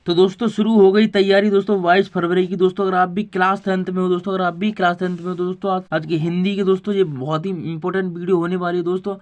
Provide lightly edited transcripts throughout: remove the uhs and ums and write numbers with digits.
तो दोस्तों शुरू हो गई तैयारी दोस्तों 22 फरवरी की। दोस्तों अगर आप भी क्लास 10th में हो दोस्तों, अगर आप भी क्लास 10th में हो तो दोस्तों आज की हिंदी की दोस्तों ये बहुत ही इंपॉर्टेंट वीडियो होने वाली है दोस्तों।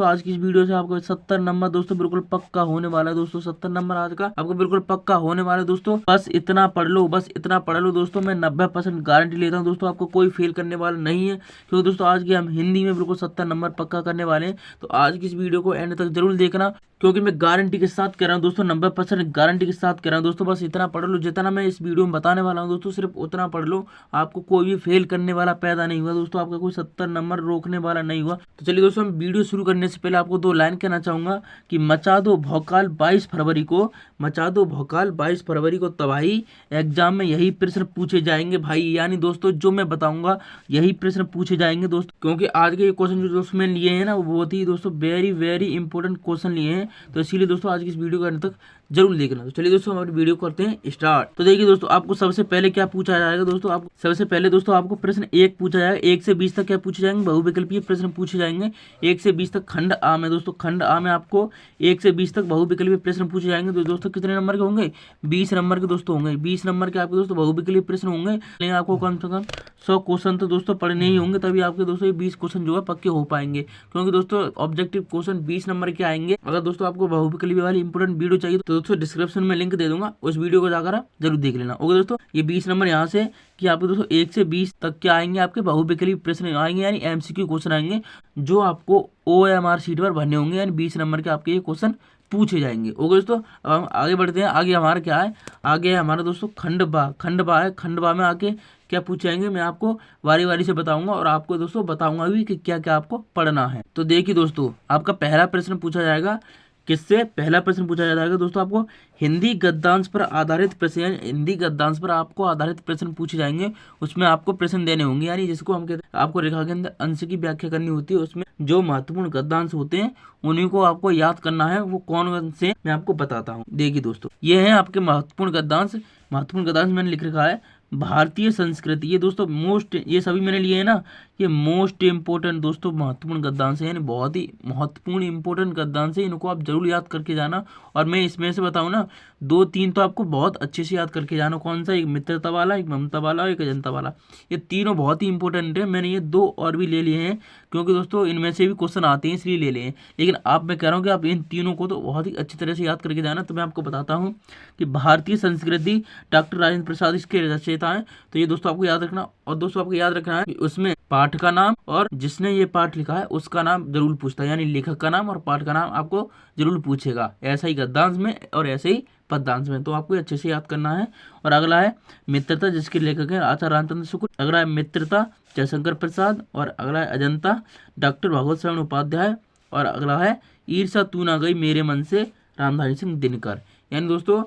आज की इस वीडियो से आपको 70 नंबर दोस्तों बिल्कुल पक्का होने वाला है दोस्तों। 70 नंबर आज का आपको बिल्कुल पक्का होने वाला है दोस्तों। बस इतना पढ़ लो, बस इतना पढ़ लो दोस्तों। मैं 90% गारंटी लेता हूँ दोस्तों, आपको कोई फेल करने वाला नहीं है, क्योंकि दोस्तों आज की हम हिंदी में बिल्कुल 70 नंबर पक्का करने वाले हैं। तो आज की इस वीडियो को एंड तक जरूर देखना, क्योंकि मैं गारंटी के साथ कह रहा हूँ दोस्तों, 90% गारंटी के साथ कह रहा हूँ दोस्तों। बस इतना पढ़ लो, जितना मैं इस वीडियो में बताने वाला हूँ दोस्तों सिर्फ उतना पढ़ लो। आपको कोई भी फेल करने वाला पैदा नहीं हुआ दोस्तों, आपका कोई 70 नंबर रोकने वाला नहीं हुआ। तो चलिए दोस्तों, हम वीडियो शुरू करने से पहले आपको 2 लाइन कहना चाहूंगा कि मचा दो भौकाल 22 फरवरी को, मचा दो भौकाल 22 फरवरी को तबाही। एग्जाम में यही प्रश्न पूछे जाएंगे भाई, यानी दोस्तों जो मैं बताऊंगा यही प्रश्न पूछे जाएंगे दोस्तों, क्योंकि आज के ये क्वेश्चन जो दोस्तों मैंने लिए हैं ना, वो बहुत ही दोस्तों वेरी वेरी इंपॉर्टेंट क्वेश्चन लिए हैं। तो इसीलिए दोस्तों आज की इस वीडियो को अंत तक जरूर देखना। तो चलिए दोस्तों हमारी वीडियो करते हैं स्टार्ट। तो देखिए दोस्तों, आपको सबसे पहले क्या पूछा जाएगा दोस्तों, आपको सबसे पहले दोस्तों आपको प्रश्न 1 पूछा जाएगा। 1 से 20 तक क्या पूछे जाएंगे, बहुविकल्पीय प्रश्न पूछे जाएंगे। 1 से 20 तक खंड आ में दोस्तों, खंड आ में आपको 1 से 20 तक बहुविकल्पीय प्रश्न पूछे जाएंगे। तो दोस्तों कितने नंबर के होंगे, 20 नंबर के दोस्तों होंगे। 20 नंबर के आपके दोस्तों बहुविकल्पीय प्रश्न होंगे, लेकिन आपको कम से कम 100 क्वेश्चन तो दोस्तों पढ़ने ही होंगे, तभी आपके दोस्तों ये 20 क्वेश्चन जो है पक्के हो पाएंगे। क्योंकि दोस्तों ऑब्जेक्टिव क्वेश्चन 20 नंबर के आएंगे। अगर दोस्तों आपको बहुविकल्पीय वाली इंपोर्टेंट वीडियो चाहिए तो दोस्तों डिस्क्रिप्शन में लिंक दे दूंगा, उस वीडियो को जाकर आप जरूर देख लेना। ओके दोस्तों, ये 20 नंबर यहाँ से कि आपको दोस्तों 1 से 20 तक क्या आएंगे, आपके बहुविकल्पीय प्रश्न आएंगे, यानी एमसीक्यू क्वेश्चन आएंगे, जो आपको OMR शीट पर भरने होंगे, यानी 20 नंबर के आपके ये क्वेश्चन पूछे जाएंगे। ओके दोस्तों, अब हम आगे बढ़ते हैं। आगे हमारा क्या है, आगे है हमारा दोस्तों खंडबा। खंडबा है, खंडबा में आके क्या पूछे जाएंगे मैं आपको वारी वारी से बताऊंगा, और आपको दोस्तों बताऊंगा भी कि क्या क्या आपको पढ़ना है। तो देखिए दोस्तों, आपका पहला प्रश्न पूछा जाएगा किससे, पहला प्रश्न पूछा जाएगा दोस्तों आपको हिंदी गद्यांश पर आधारित प्रश्न, यानी हिंदी गद्यांश पर आपको आधारित प्रश्न पूछे जाएंगे। उसमें आपको प्रश्न देने होंगे, यानी जिसको हम कहते हैं आपको रेखा के अंदर अंश की व्याख्या करनी होती है। उसमें जो महत्वपूर्ण गद्यांश होते हैं उन्हीं को आपको याद करना है। वो कौन से मैं आपको बताता हूँ। देखिए दोस्तों, ये है आपके महत्वपूर्ण गद्यांश। महत्वपूर्ण गद्यांश मैंने लिख रखा है भारतीय संस्कृति। ये दोस्तों मोस्ट, ये सभी मैंने लिए है ना, ये मोस्ट इम्पोर्टेंट दोस्तों महत्वपूर्ण गद्यांश है, यानी बहुत ही महत्वपूर्ण इंपोर्टेंट गद्यांश है। इनको आप जरूर याद करके जाना। और मैं इसमें से बताऊं ना, 2-3 तो आपको बहुत अच्छे से याद करके जाना। कौन सा, एक मित्रता वाला, एक ममता वाला और एक अजंता वाला। ये तीनों बहुत ही इंपॉर्टेंट है। मैंने ये 2 और भी ले लिए हैं, क्योंकि दोस्तों इनमें से भी क्वेश्चन आते हैं इसलिए ले लिए। लेकिन आप, मैं कह रहा हूँ कि आप इन तीनों को तो बहुत ही अच्छी तरह से याद करके जाना। तो मैं आपको बताता हूँ कि भारतीय संस्कृति, डॉक्टर राजेंद्र प्रसाद इसके रचयिता हैं। तो ये दोस्तों आपको याद रखना। और दोस्तों आपको याद रखना है कि उसमें पाठ का नाम और जिसने ये पाठ लिखा है उसका नाम जरूर पूछता है, यानी लेखक का नाम और पाठ का नाम आपको जरूर पूछेगा। ऐसा ही गद्यांश में और ऐसे ही पद्यांश में, तो आपको अच्छे से याद करना है। और अगला है मित्रता, जिसके लेखक है आचार्य रामचंद्र शुक्ल। अगला है मित्रता जयशंकर प्रसाद, और अगला है अजंता डॉक्टर भागवत शरण उपाध्याय, और अगला है ईर्षा तू ना गई मेरे मन से रामधारी सिंह दिनकर। यानी दोस्तों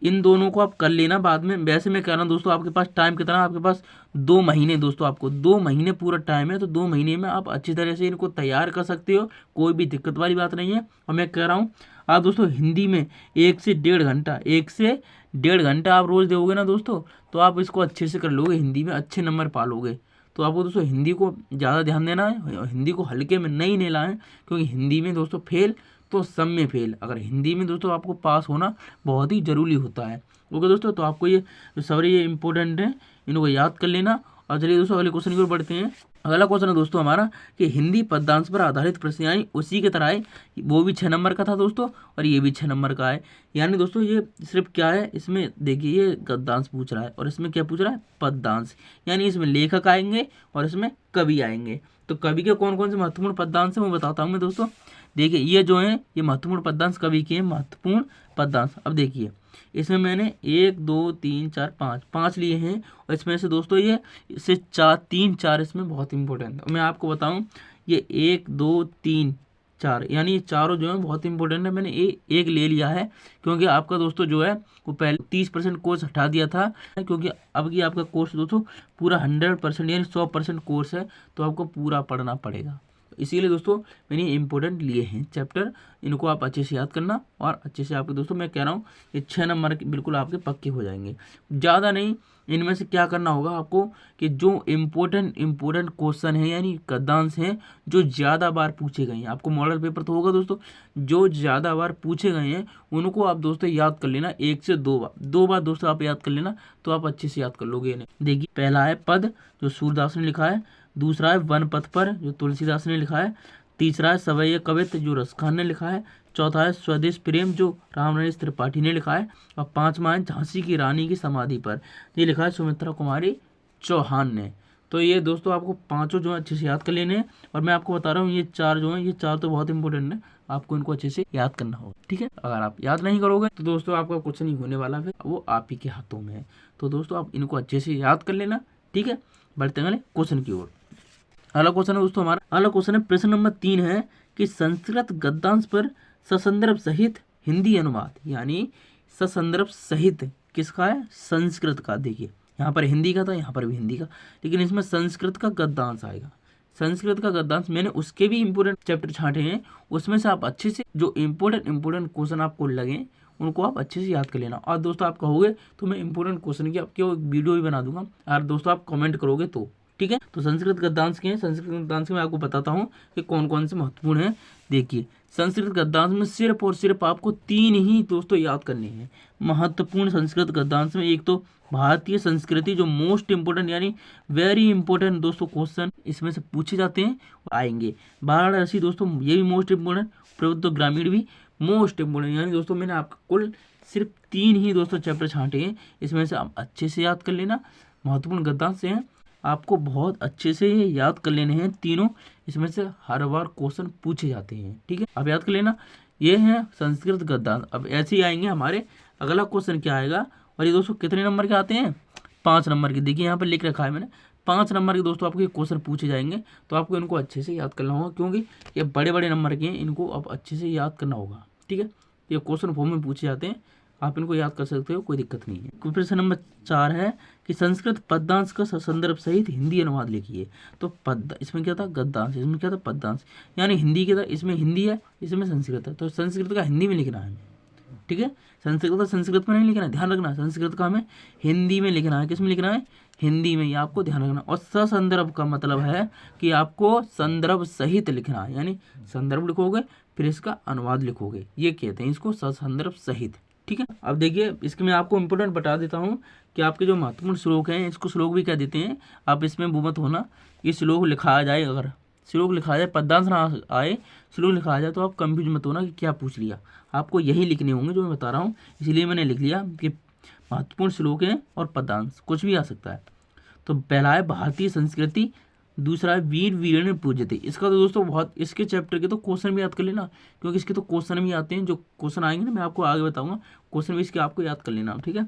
इन दोनों को आप कर लेना बाद में। वैसे मैं कह रहा हूँ दोस्तों, आपके पास टाइम कितना है, आपके पास 2 महीने दोस्तों, आपको 2 महीने पूरा टाइम है। तो 2 महीने में आप अच्छी तरह से इनको तैयार कर सकते हो, कोई भी दिक्कत वाली बात नहीं है। और मैं कह रहा हूँ आप दोस्तों हिंदी में 1 से 1.5 घंटा, 1 से 1.5 घंटा आप रोज दोगे ना दोस्तों, तो आप इसको अच्छे से कर लोगे, हिंदी में अच्छे नंबर पा लोगे। तो आपको दोस्तों हिंदी को ज़्यादा ध्यान देना है, हिंदी को हल्के में नहीं लेना है, क्योंकि हिंदी में दोस्तों फेल तो सब में फेल। अगर हिंदी में दोस्तों आपको पास होना बहुत ही जरूरी होता है। ओके दोस्तों, तो आपको ये सवारी ये इंपॉर्टेंट है, इनको याद कर लेना। और चलिए दोस्तों अगले क्वेश्चन की ओर बढ़ते हैं। अगला क्वेश्चन है दोस्तों हमारा कि हिंदी पद्यांश पर आधारित प्रश्न, यानी उसी के तरह है, वो भी 6 नंबर का था दोस्तों, और ये भी 6 नंबर का है। यानी दोस्तों ये सिर्फ क्या है, इसमें देखिए ये गद्यांश पूछ रहा है, और इसमें क्या पूछ रहा है, पद्यांश। यानी इसमें लेखक आएंगे और इसमें कवि आएंगे। तो कवि के कौन कौन से महत्वपूर्ण पद्यांश है वो बताता हूँ मैं दोस्तों। देखिए ये जो है ये महत्वपूर्ण पद्यांश कवि के महत्वपूर्ण पद्यांश। अब देखिए इसमें मैंने 1 2 3 4 5 लिए हैं, और इसमें से दोस्तों ये इससे 3-4 इसमें बहुत इंपॉर्टेंट है। मैं आपको बताऊं, ये 1 2 3 4 यानी ये चारों जो है बहुत इंपॉर्टेंट है। मैंने एक ले लिया है, क्योंकि आपका दोस्तों जो है वो पहले 30% कोर्स हटा दिया था, क्योंकि अब की आपका कोर्स दोस्तों पूरा 100% यानी 100% कोर्स है, तो आपको पूरा पढ़ना पड़ेगा। इसीलिए दोस्तों मैंने इंपॉर्टेंट लिए हैं चैप्टर, इनको आप अच्छे से याद करना और अच्छे से आपके दोस्तों मैं कह रहा हूँ ये 6 नंबर बिल्कुल आपके पक्के हो जाएंगे, ज़्यादा नहीं। इनमें से क्या करना होगा आपको कि जो इम्पोर्टेंट क्वेश्चन है यानी गद्यांश हैं जो ज़्यादा बार पूछे गए हैं, आपको मॉडल पेपर तो होगा दोस्तों, जो ज़्यादा बार पूछे गए हैं उनको आप दोस्तों याद कर लेना 1 से 2 बार, 2 बार दोस्तों आप याद कर लेना तो आप अच्छे से याद कर लोगे इन्हें। देखिए पहला है पद जो सूरदास ने लिखा है, दूसरा है वन पथ पर जो तुलसीदास ने लिखा है, तीसरा है सवैया कवित्त जो रसखान ने लिखा है, चौथा है स्वदेश प्रेम जो रामनरेश त्रिपाठी ने लिखा है, और पांचवा है झांसी की रानी की समाधि पर, ये लिखा है सुमित्रा कुमारी चौहान ने। तो ये दोस्तों आपको पांचों जो है अच्छे से याद कर लेने हैं, और मैं आपको बता रहा हूँ ये 4 जो है ये 4 तो बहुत इंपॉर्टेंट है, आपको इनको अच्छे से याद करना होगा, ठीक है। अगर आप याद नहीं करोगे तो दोस्तों आपका कुछ नहीं होने वाला, फिर वो आप ही के हाथों में है। तो दोस्तों आप इनको अच्छे से याद कर लेना, ठीक है। बढ़ते हैं क्वेश्चन की ओर। अगला क्वेश्चन है दोस्तों हमारा, अगला क्वेश्चन है प्रश्न नंबर 3 है कि संस्कृत गद्यांश पर ससंदर्भ सहित हिंदी अनुवाद, यानी ससंदर्भ सहित किसका है, संस्कृत का। देखिए यहाँ पर हिंदी का था, यहाँ पर भी हिंदी का, लेकिन इसमें संस्कृत का गद्यांश आएगा। संस्कृत का गद्यांश मैंने उसके भी इंपोर्टेंट चैप्टर छांटे हैं, उसमें से आप अच्छे से जो इंपोर्टेंट क्वेश्चन आपको लगे उनको आप अच्छे से याद कर लेना। और दोस्तों आप कहोगे तो मैं इंपोर्टेंट क्वेश्चन की आपके वीडियो भी बना दूंगा, और दोस्तों आप कमेंट करोगे तो, ठीक है। तो संस्कृत गद्यांश के हैं, संस्कृत गद्यांश में आपको बताता हूँ कि कौन कौन से महत्वपूर्ण है। देखिए संस्कृत गद्यांश में सिर्फ और सिर्फ आपको 3 ही दोस्तों याद करने हैं महत्वपूर्ण संस्कृत गद्यांश में। एक तो भारतीय संस्कृति जो मोस्ट इंपोर्टेंट यानी वेरी इंपोर्टेंट दोस्तों क्वेश्चन इसमें से पूछे जाते हैं आएंगे। वाराणसी दोस्तों ये भी मोस्ट इंपोर्टेंट, प्रबुद्ध ग्रामीण भी मोस्ट इंपोर्टेंट, यानी दोस्तों मैंने आपको कुल सिर्फ 3 ही दोस्तों चैप्टर छांटे हैं, इसमें से आप अच्छे से याद कर लेना। महत्वपूर्ण गद्यांश से हैं, आपको बहुत अच्छे से ये याद कर लेने हैं तीनों, इसमें से हर बार क्वेश्चन पूछे जाते हैं, ठीक है। आप याद कर लेना, ये है संस्कृत गद्यांश। अब ऐसे ही आएंगे हमारे, अगला क्वेश्चन क्या आएगा, और ये दोस्तों कितने नंबर के आते हैं, 5 नंबर के। देखिए यहाँ पर लिख रखा है मैंने 5 नंबर के दोस्तों आपको ये क्वेश्चन पूछे जाएंगे, तो आपको इनको अच्छे से याद करना होगा, क्योंकि ये बड़े बड़े नंबर के हैं, इनको आप अच्छे से याद करना होगा, ठीक है। ये क्वेश्चन फॉर्म में पूछे जाते हैं, आप इनको याद कर सकते हो, कोई दिक्कत नहीं है। प्रश्न नंबर 4 है कि संस्कृत पद्यांश का संदर्भ सहित हिंदी अनुवाद लिखिए। तो पद इसमें क्या था, गद्यांश, इसमें क्या था, पद्यांश, यानी हिंदी के था, इसमें हिंदी है, इसमें संस्कृत है, तो संस्कृत का हिंदी में लिखना है, ठीक है। संस्कृत का संस्कृत में नहीं लिखना है, ध्यान रखना, संस्कृत का हमें हिंदी में लिखना है। किसमें लिखना है, हिंदी में, ये आपको ध्यान रखना। और ससंदर्भ का मतलब है कि आपको संदर्भ सहित लिखना है, यानी संदर्भ लिखोगे फिर इसका अनुवाद लिखोगे, ये कहते हैं इसको ससंदर्भ सहित, ठीक है। अब देखिए इसके मैं आपको इंपोर्टेंट बता देता हूँ कि आपके जो महत्वपूर्ण श्लोक हैं, इसको श्लोक भी कह देते हैं, आप इसमें मत होना। ये श्लोक लिखा जाए, अगर श्लोक लिखा जाए, पद्यांश ना आए, श्लोक लिखा जाए, तो आप कंफ्यूज मत होना कि क्या पूछ लिया, आपको यही लिखने होंगे जो मैं बता रहा हूँ, इसलिए मैंने लिख लिया कि महत्वपूर्ण श्लोक हैं और पद्यांश, कुछ भी आ सकता है। तो पहला है भारतीय संस्कृति, दूसरा है वीर वीरन पूज्यते। इसका तो दोस्तों बहुत, इसके चैप्टर के तो क्वेश्चन भी याद कर लेना, क्योंकि इसके तो क्वेश्चन भी आते हैं, जो क्वेश्चन आएंगे ना मैं आपको आगे बताऊंगा, क्वेश्चन भी इसके आपको याद कर लेना, ठीक है।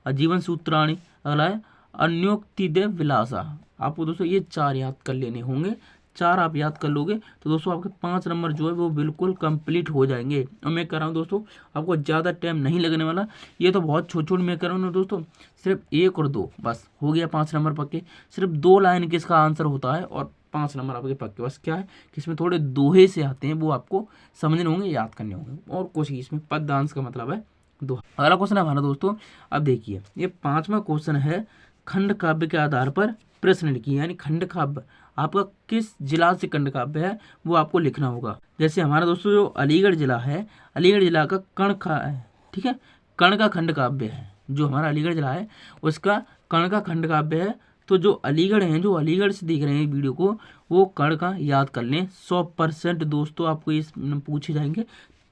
और जीवन सूत्राणी, अगला है अन्योक्तिदेव विलासा, आपको दोस्तों ये 4 याद कर लेने होंगे। 4 आप याद कर लोगे तो दोस्तों आपके 5 नंबर जो है वो बिल्कुल कंप्लीट हो जाएंगे। और मैं कर रहा हूँ दोस्तों, आपको ज़्यादा टाइम नहीं लगने वाला, ये तो बहुत छोटे मैं कर रहा हूँ ना दोस्तों, सिर्फ 1 और 2 बस हो गया 5 नंबर पक्के। सिर्फ 2 लाइन के इसका आंसर होता है और 5 नंबर आपके पक्के। बस क्या है कि इसमें थोड़े दोहे से आते हैं, वो आपको समझने होंगे, याद करने होंगे, और कुछ इसमें पद्यांश का मतलब है दोहा। अगला क्वेश्चन है हमारा दोस्तों, अब देखिए ये 5वां क्वेश्चन है, खंड काव्य के आधार पर प्रश्न लिखिए, यानी खंड काव्य आपका किस जिला से खंड काव्य है वो आपको लिखना होगा। जैसे हमारा दोस्तों जो अलीगढ़ जिला है, अलीगढ़ जिला का कर्ण का है, ठीक है, कर्ण का खंड काव्य है, जो हमारा अलीगढ़ जिला है उसका कर्ण का खंड काव्य है। तो जो अलीगढ़ हैं, जो अलीगढ़ से देख रहे हैं वीडियो को, वो कर्ण का याद कर लें। 100% दोस्तों आपको इस पूछे जाएंगे,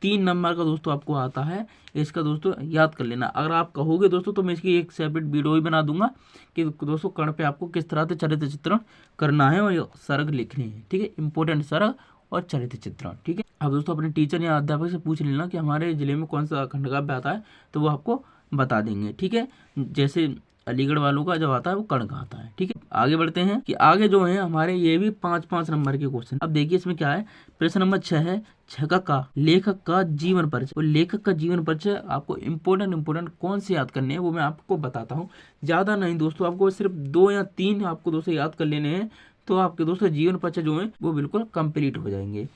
3 नंबर का दोस्तों आपको आता है, इसका दोस्तों याद कर लेना। अगर आप कहोगे दोस्तों तो मैं इसकी एक सेपरेट वीडियो भी बना दूंगा कि दोस्तों कर्ण पे आपको किस तरह से चरित्र चित्रण करना है और सर्ग लिखने हैं, ठीक है, इंपॉर्टेंट सर्ग और चरित्र चित्रण, ठीक है। अब दोस्तों अपने टीचर या अध्यापक से पूछ लेना कि हमारे जिले में कौन सा खंड काव्य आता है, तो वो आपको बता देंगे, ठीक है। जैसे अलीगढ़ वालों का जब आता है वो कर्ण का आता है, ठीक है। आगे बढ़ते हैं कि आगे जो है हमारे ये भी 5-5 नंबर के क्वेश्चन। अब देखिए इसमें क्या है, प्रश्न नंबर 6 है, लेखक का जीवन परिचय। और लेखक का जीवन परिचय आपको इंपॉर्टेंट कौन से याद करने हैं वो मैं आपको बताता हूँ। ज़्यादा नहीं दोस्तों, आपको सिर्फ 2 या 3 आपको दोस्तों याद कर लेने हैं, तो आपके दोस्तों जीवन परिचय जो है वो बिल्कुल कंप्लीट हो जाएंगे।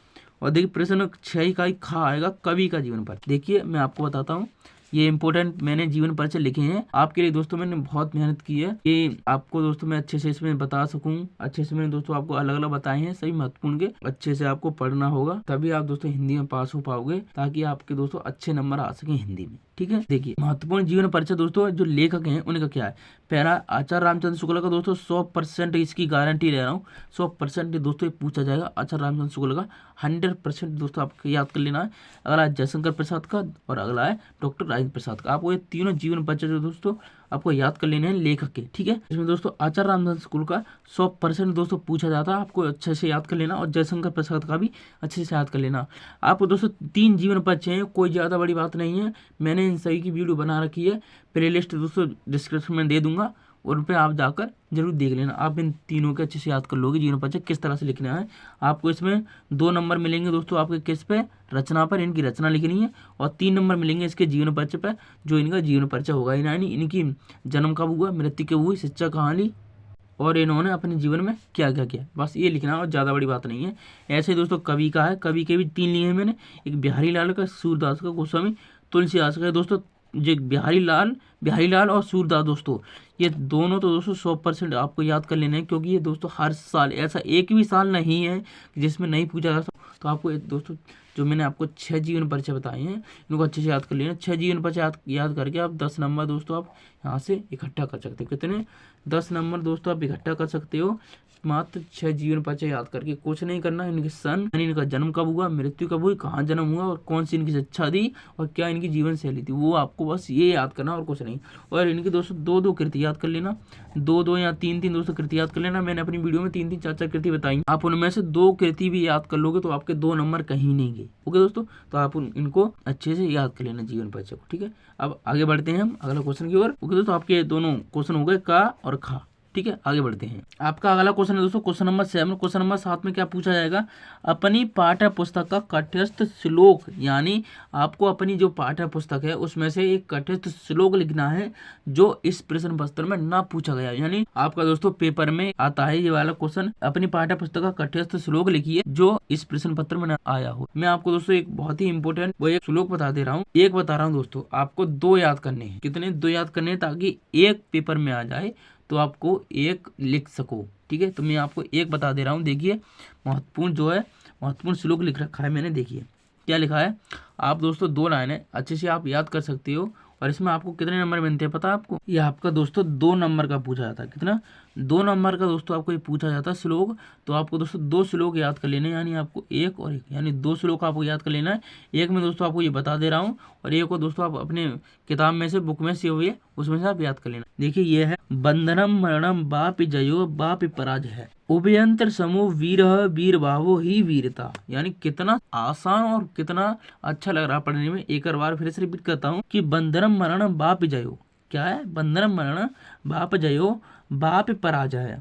और देखिए प्रश्न 6 का खा आएगा कवि का जीवन परिचय। देखिए मैं आपको बताता हूँ, ये इंपॉर्टेंट मैंने जीवन परिचय लिखे हैं आपके लिए दोस्तों। मैंने बहुत मेहनत की है कि आपको दोस्तों मैं अच्छे से इसमें बता सकूं। अच्छे से मैंने दोस्तों आपको अलग अलग बताए हैं, सभी महत्वपूर्ण के। अच्छे से आपको पढ़ना होगा तभी आप दोस्तों हिंदी में पास हो पाओगे, ताकि आपके दोस्तों अच्छे नंबर आ सके हिंदी में। ठीक है, देखिए महत्वपूर्ण जीवन परिचय दोस्तों जो लेखक हैं उनका क्या है। पहला आचार्य रामचंद्र शुक्ला का दोस्तों 100% इसकी गारंटी ले रहा हूँ, 100% दोस्तों पूछा जाएगा आचार्य रामचंद्र शुक्ला का, 100% दोस्तों आपको याद कर लेना है। अगला है जयशंकर प्रसाद का और अगला है डॉक्टर राजेंद्र प्रसाद का। आपको ये तीनों जीवन परिचय जो दोस्तों आपको याद कर लेने हैं लेखक के। ठीक है, इसमें दोस्तों आचार्य रामचंद्र शुक्ला का 100% दोस्तों पूछा जाता है, आपको अच्छे से याद कर लेना। और जयशंकर प्रसाद का भी अच्छे से याद कर लेना। आपको दोस्तों 3 जीवन परिचय हैं, कोई ज़्यादा बड़ी बात नहीं है। मैंने इन सभी की वीडियो बना रखी है, प्ले लिस्ट दोस्तों डिस्क्रिप्शन में दे दूंगा, उन पे आप जाकर जरूर देख लेना। आप इन तीनों के अच्छे से याद कर लोगे जीवन परिचय किस तरह से लिखना है। आपको इसमें 2 नंबर मिलेंगे दोस्तों आपके किस पे, रचना पर, इनकी रचना लिखनी है। और 3 नंबर मिलेंगे इसके जीवन परिचय पर, जो इनका जीवन परिचय होगा, यानी इनकी जन्म कब हुआ, मृत्यु कब हुई, शिक्षा कहानी, और इन्होंने अपने जीवन में क्या क्या किया, बस ये लिखना है और ज़्यादा बड़ी बात नहीं है। ऐसे दोस्तों कवि का है, कवि के भी 3 लिए हैं मैंने, एक बिहारी लाल का, सूरदास का, गोस्वामी तुलसीदास का है दोस्तों। जो बिहारी लाल और सूरदास दोस्तों, ये दोनों तो दोस्तों 100% आपको याद कर लेना है, क्योंकि ये दोस्तों हर साल, ऐसा एक भी साल नहीं है जिसमें नहीं पूछा जा सकता। तो आपको दोस्तों जो मैंने आपको 6 जीवन परिचय बताए हैं इनको अच्छे से याद कर लेना। 6 जीवन परिचय याद करके आप 10 नंबर दोस्तों आप यहाँ से इकट्ठा कर सकते हो। कितने? 10 नंबर दोस्तों आप इकट्ठा कर सकते हो मात्र 6 जीवन परिचय याद करके। कुछ नहीं करना, इनके सन यानी इनका जन्म कब हुआ, मृत्यु कब हुई, कहाँ जन्म हुआ और कौन सी इनकी शिक्षा थी और क्या इनकी जीवन शैली थी, वो आपको बस ये याद करना और कुछ नहीं। और इनकी दोस्तों 2-2 कृति याद कर लेना, 2-2 या 3-3 दोस्तों कृति याद कर लेना। मैंने अपनी वीडियो में 3-3 4-4 कृति बताई, आप उनमें से 2 कृति भी याद कर लोगे तो आपके 2 नंबर कहीं नहीं गए। ओके दोस्तों, तो आप इनको अच्छे से याद कर लेना जीवन परिचय को। ठीक है, अब आगे बढ़ते हैं हम अगला क्वेश्चन की ओर। ओके दोस्तों, आपके दोनों क्वेश्चन हो गए का और खा। ठीक है, आगे बढ़ते हैं। आपका अगला क्वेश्चन है दोस्तों क्वेश्चन नंबर 7। क्वेश्चन नंबर 7 में क्या पूछा जाएगा, अपनी पाठ्य पुस्तक का कंठस्थ श्लोक, यानी आपको अपनी जो पाठ्य पुस्तक है उसमें से एक कंठस्थ श्लोक लिखना है जो इस प्रश्न पत्र में ना पूछा गया। यानी आपका दोस्तों पेपर में आता है ये वाला क्वेश्चन, अपनी पाठ्य पुस्तक का कंठस्थ श्लोक लिखिए जो इस प्रश्न पत्र में ना आया हो। मैं आपको दोस्तों एक बहुत ही इंपॉर्टेंट वो एक श्लोक बता दे रहा हूँ, एक बता रहा हूँ दोस्तों, आपको 2 याद करने हैं। कितने? 2 याद करने हैं, ताकि एक पेपर में आ जाए तो आपको एक लिख सको। ठीक है, तो मैं आपको एक बता दे रहा हूँ। देखिए महत्वपूर्ण जो है, महत्वपूर्ण श्लोक लिख रखा है मैंने। देखिए क्या लिखा है, आप दोस्तों 2 लाइनें अच्छे से आप याद कर सकते हो। और इसमें आपको कितने नंबर मिलते हैं पता है आपको? ये आपका दोस्तों 2 नंबर का पूछा जाता है। कितना? 2 नंबर का दोस्तों आपको ये पूछा जाता है श्लोक। तो आपको दोस्तों 2 श्लोक याद कर लेने, यानी आपको 1 और 1, यानी 2 श्लोक आपको याद कर लेना है। एक में दोस्तों आपको ये बता दे रहा हूँ और एक को दोस्तों आप अपने किताब में से, बुक में से हुई है उसमें से आप याद कर लेना। देखिए ये है, बंधनम मरणम बापि जयो बापि पराजय है, उभयंतर समूह वीर वीर भावो ही वीरता। यानी कितना आसान और कितना अच्छा लग रहा पढ़ने में। एक बार फिर से रिपीट करता हूँ कि बंधनम मरणम बापि जयो, क्या है? बंधनम मरणम बाप जयो बाप पराजय,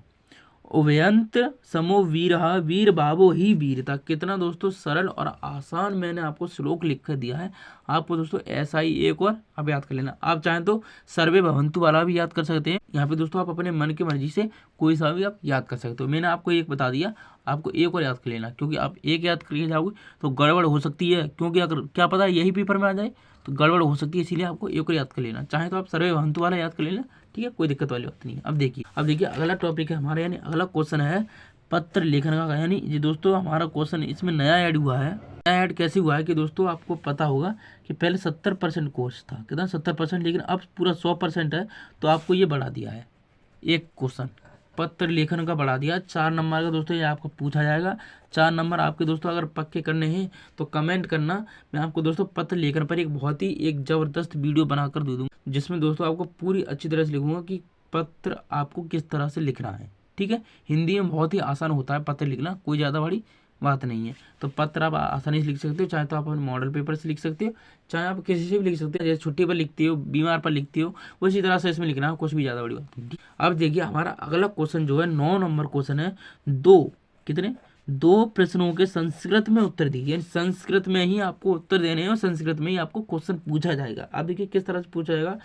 उभयंत समो वीर वीर भावो ही वीरता। कितना दोस्तों सरल और आसान मैंने आपको श्लोक लिख कर दिया है। आपको दोस्तों ऐसा ही एक और आप याद कर लेना। आप चाहें तो सर्वे भवंतु वाला भी याद कर सकते हैं। यहाँ पे दोस्तों आप अपने मन की मर्जी से कोई सा भी आप याद कर सकते हो। मैंने आपको एक बता दिया, आपको एक और याद कर लेना, क्योंकि आप एक याद करके जाओगे तो गड़बड़ हो सकती है, क्योंकि अगर क्या पता यही पेपर में आ जाए तो गड़बड़ हो सकती है। इसीलिए आपको एक और याद कर लेना। चाहे तो आप सर्वे भवंतु वाला याद कर लेना। ठीक है, कोई दिक्कत वाली बात नहीं है। अब देखिए अगला टॉपिक है हमारा, यानी अगला क्वेश्चन है पत्र लेखन का। यानी ये दोस्तों हमारा क्वेश्चन इसमें नया ऐड हुआ है। नया ऐड कैसे हुआ है कि दोस्तों आपको पता होगा कि पहले 70% कोर्स था, कितना 70%, लेकिन अब पूरा 100% है। तो आपको ये बढ़ा दिया है, एक क्वेश्चन पत्र लेखन का बढ़ा दिया। 4 नंबर का दोस्तों ये आपको पूछा जाएगा। 4 नंबर आपके दोस्तों अगर पक्के करने हैं तो कमेंट करना। मैं आपको दोस्तों पत्र लेखन पर एक बहुत ही एक जबरदस्त वीडियो बनाकर दे दूंगा, जिसमें दोस्तों आपको पूरी अच्छी तरह से लिखूंगा कि पत्र आपको किस तरह से लिखना है। ठीक है, हिंदी में बहुत ही आसान होता है पत्र लिखना, कोई ज़्यादा बड़ी बात नहीं है। तो पत्र आप आसानी से लिख सकते हो, चाहे तो आप अपने मॉडल पेपर से लिख सकते हो, चाहे आप किसी से भी लिख सकते हो, जैसे छुट्टी पर लिखते हो, बीमार पर लिखते हो, उसी तरह से इसमें लिखना है, कुछ भी ज़्यादा बड़ी बात नहीं। अब देखिए हमारा अगला क्वेश्चन जो है 9 नंबर क्वेश्चन है। 2 प्रश्नों के संस्कृत में उत्तर दीजिए। संस्कृत में ही आपको उत्तर देने हैं और संस्कृत में ही आपको क्वेश्चन पूछा जाएगा। अब देखिए किस तरह से पूछा जाएगा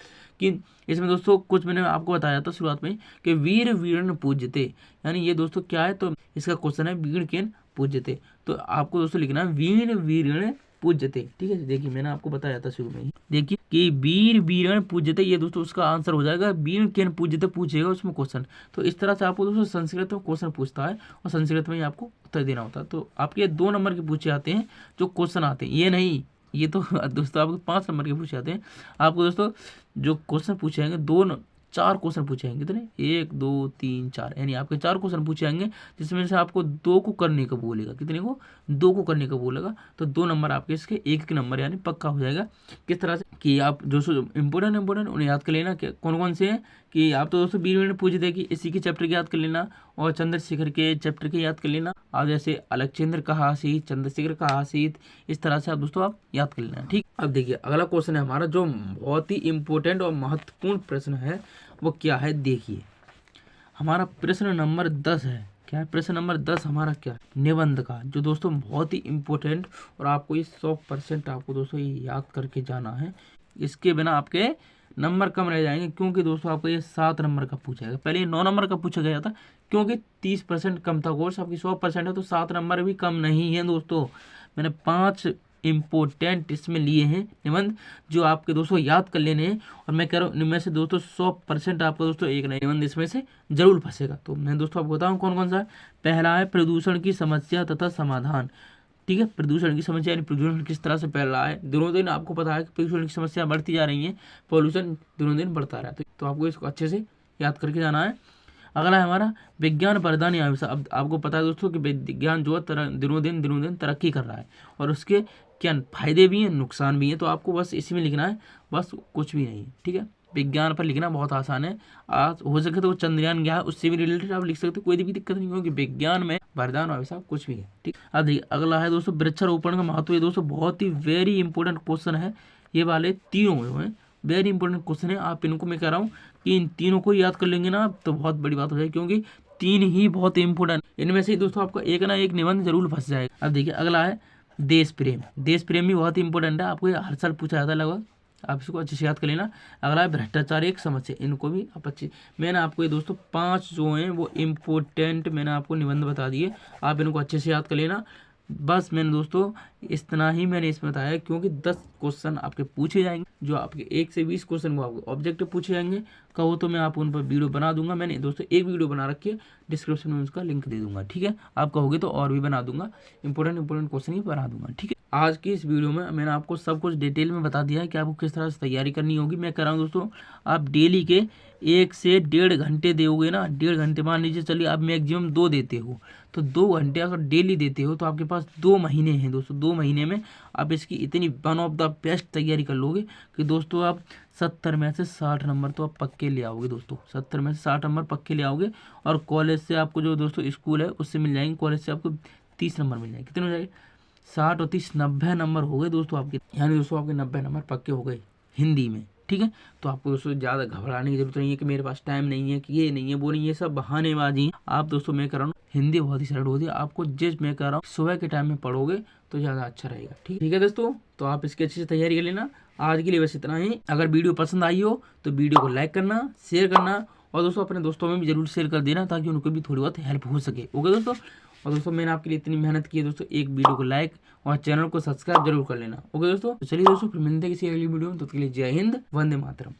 कि इसमें दोस्तों कुछ मैंने आपको बताया था शुरुआत में कि वीर वीरन पूज्यते, यानी ये दोस्तों क्या है, तो इसका क्वेश्चन है वीर केन पूज्यते। तो आपको दोस्तों लिखना है वीर वीरण पूज्यते। ठीक है, देखिए मैंने आपको बताया था शुरू में ही, देखिए कि वीर वीरण पूज्यते, ये दोस्तों उसका आंसर हो जाएगा वीर केन पूज्यते, पूछेगा उसमें क्वेश्चन। तो इस तरह से आपको दोस्तों संस्कृत में क्वेश्चन पूछता है और संस्कृत में ही आपको उत्तर देना होता है। तो आपके 2 नंबर के पूछे आते हैं जो क्वेश्चन आते हैं, ये नहीं, ये तो दोस्तों आपके 5 नंबर के पूछे आते हैं। आपको दोस्तों जो क्वेश्चन पूछे जाएंगे 4 क्वेश्चन पूछे जाएंगे, कितने, 1 2 3 4, यानी आपके 4 क्वेश्चन पूछे जाएंगे, जिसमें से आपको 2 को करने को बोलेगा, कितने को, 2 को करने को बोलेगा। तो 2 नंबर आपके इसके 1 नंबर यानी पक्का हो जाएगा। किस तरह से कि आप दोस्तों इंपोर्टेंट उन्हें याद कर लेना, कौन कौन से हैं, कि आप तो दोस्तों 20 मिनट पूछ थे कि इसी के चैप्टर के याद कर लेना और चंद्रशेखर के चैप्टर के याद कर लेना। आप जैसे अलक्षेंद्र कहा आसीत, चंद्रशेखर कहा आसीत, इस तरह से आप दोस्तों आप याद कर लेना। ठीक, अब देखिए अगला क्वेश्चन है हमारा जो बहुत ही इंपॉर्टेंट और महत्वपूर्ण प्रश्न है, वो क्या है, देखिए हमारा प्रश्न नंबर 10 है। क्या है प्रश्न नंबर 10 हमारा, क्या, निबंध का, जो दोस्तों बहुत ही इंपॉर्टेंट और आपको ये 100% आपको दोस्तों ये याद करके जाना है। इसके बिना आपके नंबर कम रह जाएंगे, क्योंकि दोस्तों आपको ये 7 नंबर का पूछा गया, पहले 9 नंबर का पूछा गया था, क्योंकि 30% कम था कोर्स, आपकी 100% है तो 7 नंबर भी कम नहीं है दोस्तों। मैंने 5 इम्पोर्टेंट इसमें लिए हैं निबंध, जो आपके दोस्तों याद कर लेने हैं, और मैं कह रहा हूँ इनमें से दोस्तों 100% आपका दोस्तों एक निबंध इसमें से जरूर फंसेगा। तो मैं दोस्तों आपको बताऊँ कौन कौन सा है। पहला है प्रदूषण की समस्या तथा समाधान। ठीक है, प्रदूषण की समस्या यानी प्रदूषण किस तरह से फैल रहा है, दिनों दिन आपको पता है कि प्रदूषण की समस्या बढ़ती जा रही है, पॉल्यूशन दिनों दिन बढ़ता रहा है, तो आपको इसको अच्छे से याद करके जाना है। अगला है हमारा विज्ञान वरदान आविष्कार। अब आपको पता है दोस्तों कि विज्ञान जो है दिनों दिन तरक्की कर रहा है, और उसके क्या फायदे भी हैं, नुकसान भी हैं, तो आपको बस इसी में लिखना है, बस कुछ भी नहीं। ठीक है, विज्ञान पर लिखना बहुत आसान है। आज हो सके तो चंद्रयान क्या है उससे भी रिलेटेड आप लिख सकते हो, कोई भी दिक्कत नहीं होगी, विज्ञान में वरदान आविष्कार कुछ भी है। ठीक, अब देखिए अगला है दोस्तों वृक्षारोपण का महत्व। ये दोस्तों बहुत ही वेरी इंपॉर्टेंट क्वेश्चन है, ये वाले तीनों जो है वेरी इंपॉर्टेंट क्वेश्चन है। आप इनको मैं कह रहा हूँ कि इन तीनों को याद कर लेंगे ना तो बहुत बड़ी बात हो जाएगी, क्योंकि 3 ही बहुत इंपॉर्टेंट, इनमें से दोस्तों आपको एक ना एक निबंध जरूर फंस जाएगा। अब देखिए अगला है देश प्रेम। देश प्रेम भी बहुत इंपॉर्टेंट है, आपको हर साल पूछा जाता है लगभग, आप इसको अच्छे से याद कर लेना। अगला है भ्रष्टाचार एक समस्या, इनको भी आप अच्छे, मैंने आपको ये दोस्तों 5 जो हैं वो इम्पोर्टेंट मैंने आपको निबंध बता दिए, आप इनको अच्छे से याद कर लेना। बस मैंने दोस्तों इतना ही मैंने इसमें बताया, क्योंकि 10 क्वेश्चन आपके पूछे जाएंगे, जो आपके 1 से 20 क्वेश्चन वो आपको ऑब्जेक्टिव पूछे जाएंगे। कहो तो मैं आप उन पर वीडियो बना दूंगा, मैंने दोस्तों एक वीडियो बना रखी है, डिस्क्रिप्शन में उसका लिंक दे दूंगा। ठीक है, आप कहोगे तो और भी बना दूंगा, इंपॉर्टेंट क्वेश्चन ही बना दूंगा। ठीक है, आज की इस वीडियो में मैंने आपको सब कुछ डिटेल में बता दिया है कि आपको किस तरह से तैयारी करनी होगी। मैं कह रहा हूँ दोस्तों आप डेली के 1 से 1.5 घंटे दोगे ना, 1.5 घंटे मान लीजिए, चलिए आप मैक्सिमम 2 देते हो, तो 2 घंटे अगर डेली देते हो तो आपके पास 2 महीने हैं दोस्तों। 2 महीने में आप इसकी इतनी वन ऑफ द बेस्ट तैयारी कर लोगे कि दोस्तों आप 70 में से 60 नंबर तो आप पक्के ले आओगे दोस्तों, 70 में से 60 नंबर पक्के ले आओगे। और कॉलेज से आपको जो दोस्तों स्कूल है उससे मिल जाएंगे, कॉलेज से आपको 30 नंबर मिल जाएंगे। कितने हो जाएंगे, 60 और 30 90 नंबर हो गए दोस्तों आपके, यानी दोस्तों आपके 90 नंबर पक्के हो गए हिंदी में। ठीक है, तो आपको दोस्तों ज़्यादा घबराने की जरूरत नहीं है कि मेरे पास टाइम नहीं है, कि ये नहीं है वो नहीं है, ये सब बहानेबाजी। आप दोस्तों मैं कर रहा हूँ हिंदी बहुत ही सरल होती है, आपको जिस मैं कर रहा हूँ सुबह के टाइम में पढ़ोगे तो ज़्यादा अच्छा रहेगा। ठीक है दोस्तों, तो आप इसकी अच्छी से तैयारी कर लेना। आज के लिए बस इतना ही। अगर वीडियो पसंद आई हो तो वीडियो को लाइक करना, शेयर करना, और दोस्तों अपने दोस्तों में भी जरूर शेयर कर देना, ताकि उनको भी थोड़ी बहुत हेल्प हो सके। ओके दोस्तों, और दोस्तों मैंने आपके लिए इतनी मेहनत की है दोस्तों, एक वीडियो को लाइक और चैनल को सब्सक्राइब जरूर कर लेना। ओके दोस्तों, तो चलिए दोस्तों फिर मिलते हैं किसी अगली वीडियो में, तो उसके लिए जय हिंद, वंदे मातरम।